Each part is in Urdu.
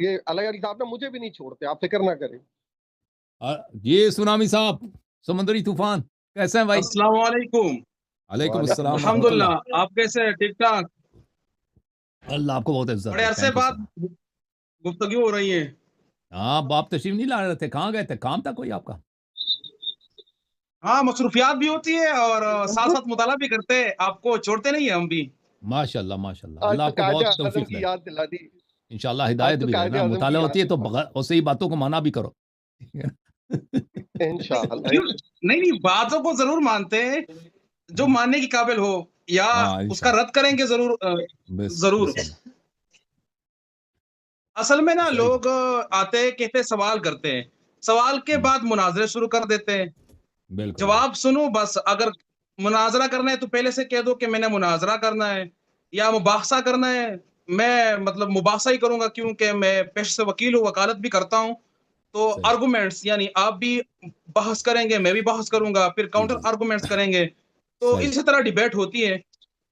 یہ اللہ علی صاحب نا مجھے بھی نہیں چھوڑتے، آپ فکر نہ کریں. یہ سونامی صاحب سمندری طوفان کیسے ہیں بھائی؟ السلام علیکم. علیکم السلام ورحمۃ الحمدللہ. اللہ. آپ کیسے ہیں؟ ٹھیک ٹھاک. اللہ آپ کو بہت عزت بڑے ہے. عرصے Thank you, بعد sir. گفتگو ہو رہی ہے. ہاں باپ تشریف نہیں لا رہے تھے، کہاں گئے تھے؟ کام تھا کوئی آپ کا؟ ہاں مصروفیات بھی ہوتی ہے اور ساتھ ساتھ مطالعہ بھی کرتے ہیں. آپ کو چھوڑتے نہیں ہیں ہم بھی. ماشاء اللہ ماشاء اللہ، آج اللہ تو آپ کو قائد بہت اعظم توفیق کی دے. یاد دلا دی. انشاءاللہ آج ہدایت تو بھی دے قائد نا. اعظم کی مطالعہ یاد ہوتی ہے تو دلا دی. صحیح باتوں کو مانا بھی کرو. انشاءاللہ. کیوں نہیں باتوں کو ضرور مانتے ہیں جو ماننے کی قابل ہو، یا ہاں اس کا انشاءاللہ. رد کریں گے ضرور. ضرور. بسم اللہ. اصل میں نا صحیح. لوگ آتے کہتے سوال کرتے ہیں، سوال کے بعد مناظرے شروع کر دیتے ہیں. بالکل جواب سنو بس. اگر مناظرہ کرنا ہے تو پہلے سے کہہ دو کہ میں نے مناظرہ کرنا ہے، یا مباحثہ کرنا ہے. میں مطلب مباحثہ ہی کروں گا کیونکہ میں پیشے سے وکیل ہوں، وکالت بھی کرتا ہوں. تو صحیح. آرگومنٹس یعنی آپ بھی بحث کریں گے، میں بھی بحث کروں گا، پھر جی کاؤنٹر جی آرگومنٹس کریں گے. تو صحیح اسی طرح ڈیبیٹ ہوتی ہے.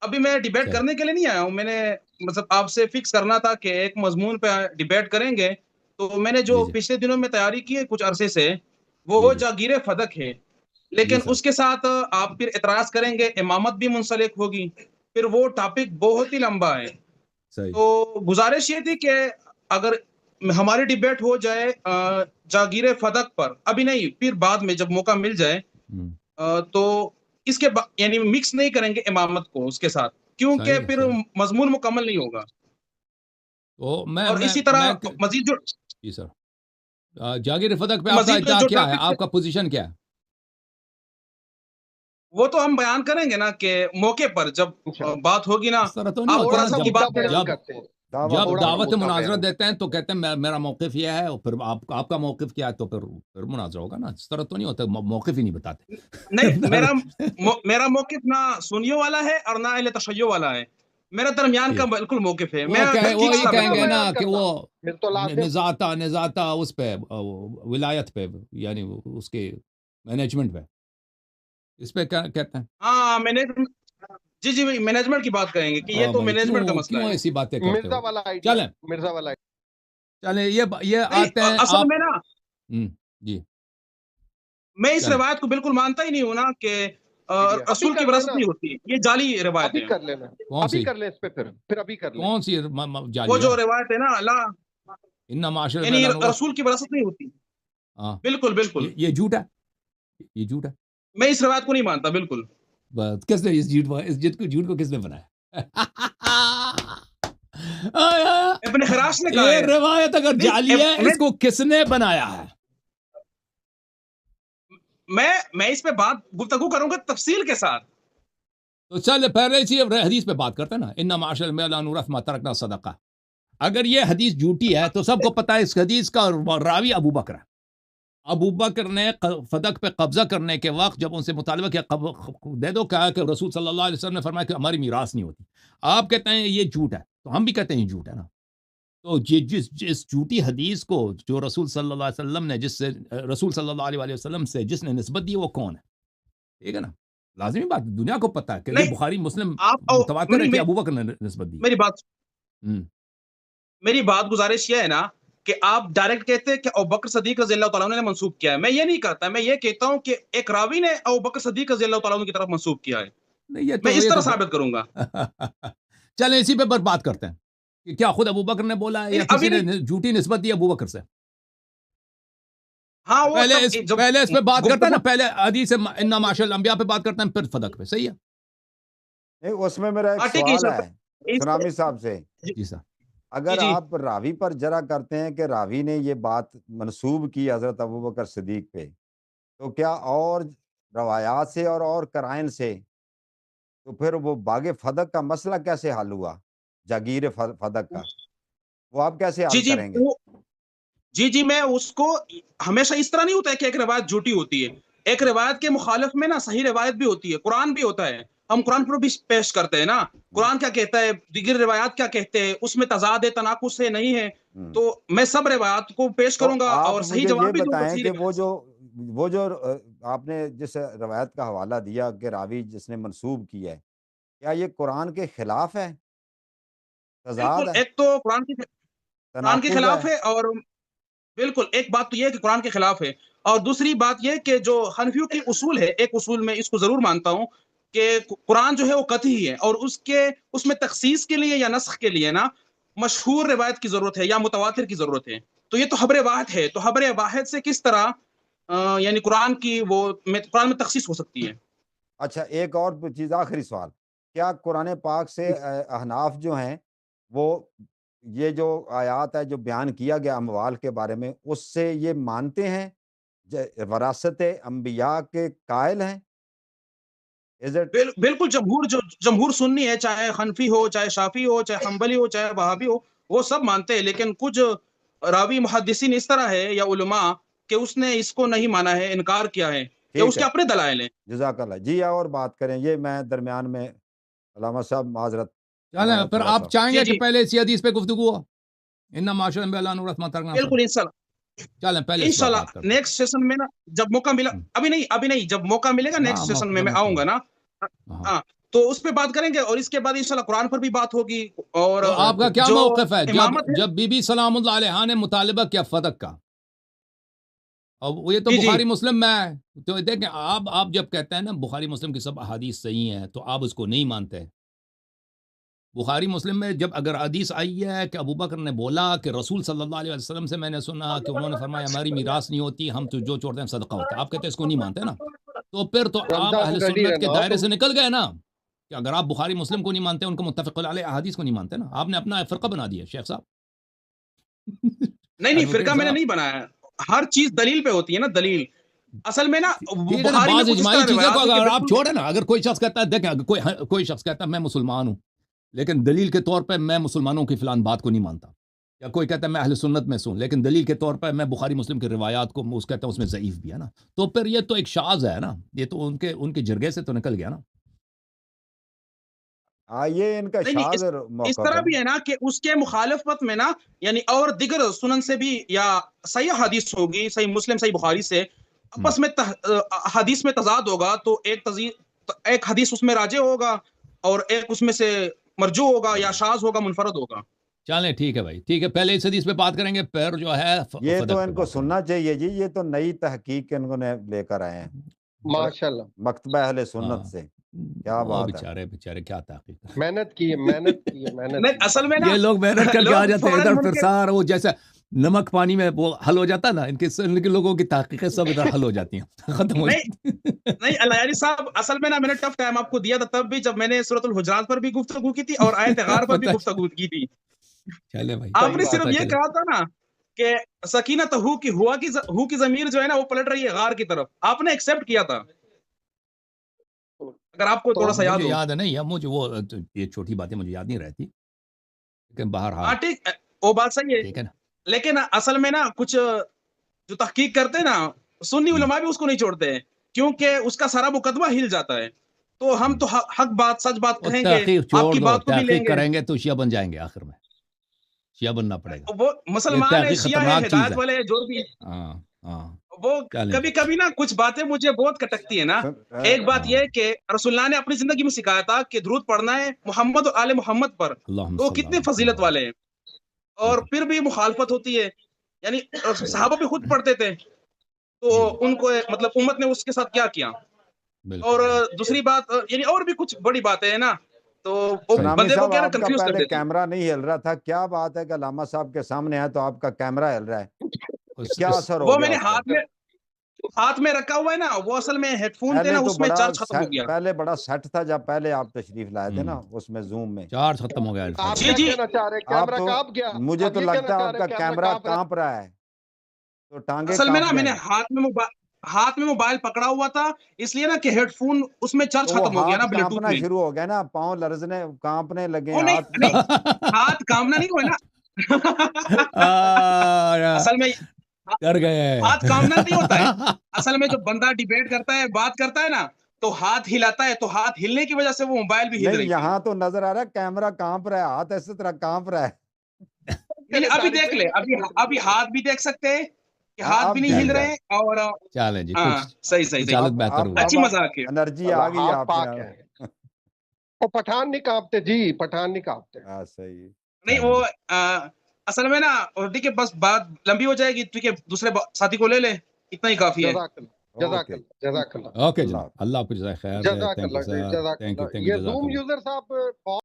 ابھی میں ڈیبیٹ صحیح. کرنے کے لیے نہیں آیا ہوں. میں نے مطلب آپ سے فکس کرنا تھا کہ ایک مضمون پہ ڈیبیٹ کریں گے. تو میں نے جی جو جی پچھلے دنوں میں تیاری کی ہے کچھ عرصے سے، جی وہ جی جاگیر فدق ہے. جی لیکن سر. اس کے ساتھ آپ پھر اعتراض کریں گے، امامت بھی منسلک ہوگی، پھر وہ ٹاپک بہت ہی لمبا ہے. صحیح. تو گزارش یہ تھی کہ اگر ہماری ڈیبیٹ ہو جائے جاگیر فدق پر، ابھی نہیں پھر بعد میں جب موقع مل جائے، ہم. تو اس کے یعنی مکس نہیں کریں گے امامت کو اس کے ساتھ، کیونکہ صحیح ہے پھر صحیح. مضمون مکمل نہیں ہوگا. تو اور اسی طرح میں مزید جو جی سر. جاگیر فدق پہ آپ کا مزید ادعا جو کیا ہے؟ ٹاپک آپ کا پوزیشن کیا ہے؟ وہ تو ہم بیان کریں گے نا کہ موقع پر جب انشاءاللہ. بات ہوگی نا. اس طرح تو نہیں آپ ہوتا تھوڑا نا. سا کی مدعا بات بیان جب کرتے ہیں. جب تھوڑا سا دعوت مدعا مناظرہ بیان. دیتے ہیں تو کہتے ہیں میرا موقف یہ ہے، اور پھر آپ کا موقف کیا ہے، تو پھر مناظرہ ہوگا نا. اس طرح تو نہیں ہوتا، موقف ہی نہیں نہیں. بتاتے. میرا موقف نہ سنیوں والا ہے اور نہ اہل تشیع والا ہے. میرا درمیان کا بالکل موقف ہے. میں وہ ٹھیک یہ ثابت کہیں گے کروں نا گا. بیان کہ کرنا وہ پھر تو لازم. نزاتا اس پہ ولایت پہ، یعنی اس کے مینجمنٹ پہ، اس پہ کیا کہتے ہیں؟ ہاں جی مینجمنٹ کی بات کریں گے کہ یہ تو بھائی مینجمنٹ کا مسئلہ کیوں ہے. ایسی باتیں کرتے مرزا ہو؟ والا آئیڈیا. چلیں مرزا والا چلیں یہ نہیں آتے ہیں اصل آپ. میں نا جی میں اس چلیں. روایت کو بالکل مانتا ہی نہیں ہوں نا کہ آئیڈیا. ابھی رسول کی کر وراثت لینا. نہیں ہوتی. یہ جعلی روایت ابھی ہے. کر لینا. کون ابھی سی کر لیں اس پہ. پھر ابھی کر لیں. کون سی وہ جعلی ہے؟ جو روایت ہے نا اللہ ان معاشر میں یعنی لانورت. رسول کی وراثت نہیں ہوتی. ہاں بالکل بالکل. یہ جھوٹ ہے، یہ جھوٹ ہے. میں اس روایت کو نہیں مانتا بالکل. کس نے اس جھوٹ کو کس نے بنایا؟ ابن خراش نے کہا یہ ہے. روایت اگر جعلی ہے، اس کو کس نے بنایا ہے؟ میں اس پہ بات گفتگو کروں گا تفصیل کے ساتھ. تو چل پہلے اسی حدیث پہ بات کرتے ہیں نا، ان معاشر میں لا نورث ما ترکنا صدقہ. اگر یہ حدیث جھوٹی ہے تو سب کو پتا ہے اس حدیث کا راوی ابو بکر ہے. ابو بکر نے فدق پہ قبضہ کرنے کے وقت جب ان سے مطالبہ کیا دے دو، کہا کہ رسول صلی اللہ علیہ وسلم نے فرمایا کہ ہماری میراث نہیں ہوتی. آپ کہتے ہیں یہ جھوٹ ہے، تو ہم بھی کہتے ہیں یہ جھوٹ ہے نا. تو جس جھوٹی حدیث کو جو رسول صلی اللہ علیہ وسلم نے رسول صلی اللہ علیہ وسلم سے جس نے نسبت دی، وہ کون ہے؟ ٹھیک ہے نا. لازمی بات دنیا کو پتا ہے کہ یہ نہیں بخاری مسلم آپ متواتر ہے کہ ابو بکر نے نسبت دی. میری بات گزارش یہ ہے نا کہ آپ ڈائریکٹ کہتے ہیں کہ ابو بکر صدیق رضی اللہ تعالیٰ عنہ نے منسوب کیا ہے. میں یہ نہیں کرتا. میں یہ کہتا ہوں کہ ایک راوی نے ابو بکر صدیق رضی اللہ تعالیٰ عنہ کی طرف منسوب کیا ہے. میں اس طرح ثابت کروں گا. چلیں اسی پہ بات کرتے ہیں کہ کیا خود ابو بکر نے بولا ہے یا کسی نے جھوٹی نسبت دی ابو بکر سے. ہاں وہ پہلے اس پہ بات کرتے ہیں نا. پہلے حدیث ان معاشر الانبیاء پہ بات کرتے ہیں، پھر فدق پہ. صحیح ہے. نہیں اس میں میرا ایک سوال ہے سنامی صاحب سے. جی سر. اگر آپ راوی پر جرا کرتے ہیں کہ راوی نے یہ بات منسوب کی حضرت ابوبکر صدیق پہ، تو کیا اور روایات سے اور قرائن سے تو پھر وہ باغ فدق کا مسئلہ کیسے حل ہوا؟ جاگیر فدق کا وہ آپ کیسے حل کریں گے؟ جی میں اس کو ہمیشہ اس طرح نہیں ہوتا ہے کہ ایک روایت جھوٹی ہوتی ہے. ایک روایت کے مخالف میں نا صحیح روایت بھی ہوتی ہے. قرآن بھی ہوتا ہے. ہم قرآن پر بھی پیش کرتے ہیں نا. قرآن کیا کہتا ہے، دیگر روایات کیا کہتے ہیں، اس میں تضاد ہے، تناقض سے نہیں ہے. تو میں سب روایات کو پیش کروں گا اور صحیح جواب بھی دوں گا. کہ وہ جو آپ نے جس روایت کا حوالہ دیا کہ راوی جس نے منسوب کیا ہے، کیا یہ قرآن کے خلاف ہے، تضاد ہے؟ ایک تو قرآن کے تناقض خلاف ہے. ہے. اور بالکل ایک بات تو یہ ہے کہ قرآن کے خلاف ہے، اور دوسری بات یہ کہ جو حنفیوں کی اصول ہے، ایک اصول میں اس کو ضرور مانتا ہوں کہ قرآن جو ہے وہ قطعی ہے، اور اس میں تخصیص کے لیے یا نسخ کے لیے نا مشہور روایت کی ضرورت ہے یا متواتر کی ضرورت ہے. تو یہ تو حبر واحد ہے، تو حبر واحد سے کس طرح یعنی قرآن میں تخصیص ہو سکتی ہے؟ اچھا ایک اور چیز، آخری سوال، کیا قرآن پاک سے احناف جو ہیں وہ یہ جو آیات ہے جو بیان کیا گیا اموال کے بارے میں، اس سے یہ مانتے ہیں وراثت انبیاء کے قائل ہیں؟ بالکل جمہور سنی ہے، چاہے حنفی ہو، چاہے شافی ہو، چاہے حنبلی ہو، چاہے وہابی ہو، وہ سب مانتے ہیں. لیکن کچھ راوی محدثین اس طرح ہے یا علماء کہ اس نے اس کو نہیں مانا ہے، انکار کیا ہے، یا اس کے اپنے دلائل ہیں. جزاک اللہ. جی اور بات کریں، یہ میں درمیان میں علامہ صاحب معذرت. چلیں پھر آپ چاہیں گے جی کہ پہلے اسی حدیث پہ گفتگو ہو، ان معاشر میں اللہ نورت ما ترکنا. بالکل چلیں پہلے انشاءاللہ نیکسٹ سیشن میں نا جب موقع ملا، ابھی نہیں جب موقع ملے گا نیکسٹ سیشن میں آؤں گا نا، ہاں تو اس پہ بات کریں گے، اور اس کے بعد انشاءاللہ قرآن پر بھی بات ہوگی. اور تو آپ کا کیا جو موقف ہے امامت جب بی بی سلام اللہ علیہ نے مطالبہ کیا فتق کا، اور یہ تو جی بخاری مسلم میں ہے، تو دیکھیں آپ جب کہتے ہیں نا بخاری مسلم کی سب احادیث صحیح ہیں تو آپ اس کو نہیں مانتے. بخاری مسلم میں جب اگر حدیث آئی ہے کہ ابو بکر نے بولا کہ رسول صلی اللہ علیہ وسلم سے میں نے سنا کہ انہوں نے فرمایا ہماری میراث نہیں ہوتی، ہم تو جو چھوڑتے ہیں صدقہ ہوتا ہے، آپ کہتے ہیں اس کو نہیں مانتے نا، تو پھر تو آپ اہل سنت کے دائرے سے نکل گئے نا. کہ اگر آپ بخاری مسلم کو نہیں مانتے، ان کو متفق علیہ احادیث کو نہیں مانتے نا، آپ نے اپنا فرقہ بنا دیا شیخ صاحب. نہیں فرقہ میں نے نہیں بنایا، ہر چیز دلیل پہ ہوتی ہے نا، دلیل اصل میں نا بخاری میں بعض کچھ اس اجماعی طرح چیزوں کو روایات ہے اگر کہ آپ چھوڑیں نا، اگر کوئی شخص کہتا ہے دیکھیں اگر کوئی شخص کہتا ہے میں مسلمان ہوں لیکن دلیل کے طور پہ میں مسلمانوں کی فلان بات کو نہیں مانتا، یا کوئی کہتا ہے میں اہل سنت میں سوں لیکن دلیل کے طور پہ میں بخاری مسلم کی روایات کو اس کہتا ہوں اس میں ضعیف بھی ہے نا، تو پھر یہ تو ایک شاذ ہے نا، یہ تو ان کے جرگے سے تو نکل گیا نا. یہ ان کا نہیں شاذ اس موقف طرح ہے. بھی ہے نا کہ اس کے مخالفت میں نا یعنی اور دیگر سنن سے بھی یا صحیح حدیث ہوگی، صحیح مسلم صحیح بخاری سے آپس میں حدیث میں تضاد ہوگا، تو ایک حدیث اس میں راجع ہوگا اور ایک اس میں سے مرجو ہوگا یا شاذ ہوگا، منفرد ہوگا. چلیں ٹھیک ہے بھائی، ٹھیک ہے، پہلے اس حدیث پہ بات کریں گے، پھر جو ہے یہ تو ان کو سننا چاہیے جی، یہ تو نئی تحقیق انہوں نے لے کر آئے ہیں ماشاءاللہ مکتبہ اہل سنت سے. کیا بات ہے، بیچارے کیا تحقیق محنت کی ہے. اصل میں نا یہ لوگ محنت کر کے آ جاتے ہیں فوراً ادھر، پھر سارا وہ جیسے نمک پانی میں وہ حل ہو جاتا ہے نا، ان کے لوگوں کی تحقیقیں سب ادھر حل ہو جاتی ہیں، ختم ہو جاتی ہیں. نہیں الہیاری صاحب، اصل میں نا میں نے ٹف ٹائم آپ کو دیا تھا تب بھی، جب میں نے سورۃ الحجرات پر بھی گفتگو کی تھی اور آیت غار پر بھی گفتگو کی تھی. چلے بھائی، آپ نے صرف یہ کہا تھا نا کہ سکینہ ہو کی ضمیر جو ہے نا وہ پلٹ رہی ہے غار کی طرف، آپ نے ایکسپٹ کیا تھا، اگر آپ کو تھوڑا سا یاد مجھے ہو. یاد ہے نہیں، مجھے وہ یہ چھوٹی باتیں مجھے یاد نہیں رہتی، لیکن بہرحال ٹھیک وہ بات صحیح ہے، ٹھیک ہے نا. لیکن اصل میں نا کچھ جو تحقیق کرتے ہیں نا سنی علماء بھی اس کو نہیں چھوڑتے ہیں، کیونکہ اس کا سارا مقدمہ ہل جاتا ہے. تو ہم تو حق بات سچ بات کہیں گے، تحقیق آپ چھوڑ کی دو، بات کو بھی لیں تحقیق گے. کریں گے تو شیعہ بن جائیں گے، آخر میں شیعہ بننا پڑے گا. وہ مسلمان ہے، تحقیق شیعہ ہے، خطرناک چیز ہدایت ہے. والے ہیں، جو بھی ہاں وہ چلیں کبھی کبھی نا کچھ باتیں مجھے بہت کٹکتی ہے نا. ایک بات یہ کہ رسول اللہ نے اپنی زندگی میں سکھایا تھا کہ درود پڑھنا ہے محمد اور آل محمد پر، اللہم تو وہ صلی کتنے اللہ فضیلت والے ہیں، اور پھر بھی مخالفت ہوتی ہے. یعنی صحابہ بھی خود پڑھتے تھے، تو ان کو مطلب امت نے اس کے ساتھ کیا کیا. اور دوسری بات یعنی اور بھی کچھ بڑی باتیں ہیں نا، تو سنامی بندے کو صاحب کیا نا آپ کا کنفیوز کر پہلے دیتی. کیمرہ نہیں ہل رہا تھا، کیا بات ہے کہ علامہ صاحب کے سامنے ہے تو آپ کا کیمرہ ہل رہا ہے، کیا اثر ہو وہ گیا میں نے اس کا؟ ہاتھ میں رکھا ہوا ہے نا، وہ اصل میں ہیڈ فون تھے پہلے نا، تو اس میں چارج ختم ہو گیا. پہلے بڑا سیٹ تھا جب پہلے آپ تشریف لائے تھے نا اس میں زوم میں، چارج ختم ہو گیا. آپ جی کیا جی کہنا چاہ رہے ہیں؟ آپ کیمرہ تو کانپ گیا؟ مجھے تو یہ لگتا ہے کہنا آپ چاہ کا رہے ہیں کیمرہ کانپ رہا کانپ رہا ہے، تو ٹانگیں اصل میں نا کانپ میں نے گئیں. ہاتھ میں موبائل پکڑا ہوا تھا، اس لیے نا کہ ہیڈ فون اس میں چارج تو وہ ختم ہو گیا نا ہاتھ بلوٹوتھ کانپنا میں. شروع ہو گیا نا، پاؤں لرزنے کانپنے لگے وہ ہاتھ. نہیں ہاتھ کامنا نہیں ہوا نا. اصل میں ڈر گئے. ہاتھ کامنا نہیں ہوتا ہے، اصل میں جو بندہ ڈیبیٹ کرتا ہے، بات کرتا ہے نا، تو ہاتھ ہلاتا ہے، تو ہاتھ ہلنے کی وجہ سے وہ موبائل بھی ہل نہیں رہی تھی. یہاں تو نظر آ رہا ہے کیمرہ کانپ رہا ہے، ہاتھ اسی طرح کانپ رہا ہے. ابھی دیکھ لے، ابھی ہاتھ بھی دیکھ سکتے ہیں کہ ہاتھ بھی نہیں ہل رہے ہیں. اور چلیں جی، ہاں صحیح چالت بہتر ہوئی. اچھی مذاق ہے. انرجی آ گئی ہاتھ آپ پاک میں. ہے. اور پٹھان نہیں کانپتے جی، پٹھان نہیں کانپتے. ہاں صحیح. نہیں وہ اصل میں نا ٹھیک ہے بس بات لمبی ہو جائے گی ٹھیک ہے دوسرے ساتھی کو لے لیں اتنا ہی کافی ہے جزاک اللہ جزاک اوکے اللہ جزاک اللہ اوکے اللہ جناب اللہ آپ کو جزائے خیر جزاک تھینک یو اللہ سر جزاک thank you Allah thank you یہ جزاک زوم اللہ یوزر صاحب